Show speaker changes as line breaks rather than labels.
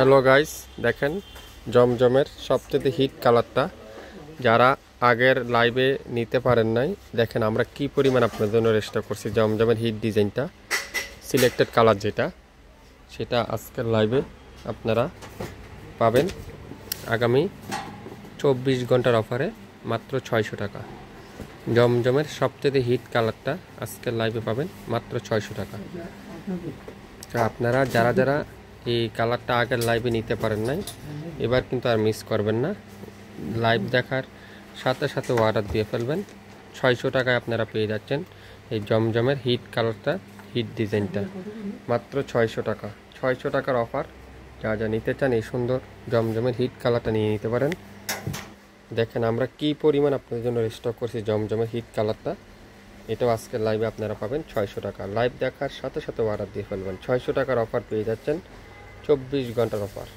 Hello guys, দেখেন জমজমের সবচেয়ে হিট কালারটা যারা আগের লাইভে নিতে পারেন নাই, দেখেন আমরা কি পরিমাণ আপনাদের জন্য রেস্টা করছি। জমজমের হিট ডিজাইনটা সিলেক্টেড কালার যেটা, সেটা আজকের লাইভে আপনারা পাবেন আগামী 24 ঘন্টার অফারে মাত্র 600 টাকা। জমজমের সবচেয়ে হিট কালারটা আজকের লাইভে পাবেন মাত্র 600 টাকা। তো আপনারা যারা যারা এই কালারটা আগের লাইভে নিতে পারেন নাই, এবার কিন্তু আর মিস করবেন না। লাইভ দেখার সাথে সাথে অর্ডার দিয়ে ফেলবেন। 600 টাকায় আপনারা পেয়ে যাচ্ছেন এই জমজমের হিট কালারটা, হিট ডিজাইনটা মাত্র 600 টাকা। 600 টাকার অফার, যা যা নিতে চান এই সুন্দর জমজমের হিট কালারটা নিয়ে নিতে পারেন। দেখেন আমরা কি পরিমাণ আপনাদের জন্য স্টক করছি জমজমের হিট কালারটা। এটাও আজকের লাইভে আপনারা পাবেন 600 টাকা। লাইভ দেখার সাথে সাথে অর্ডার দিয়ে ফেলবেন। 600 টাকার অফার পেয়ে যাচ্ছেন, 24 ঘন্টার অফার।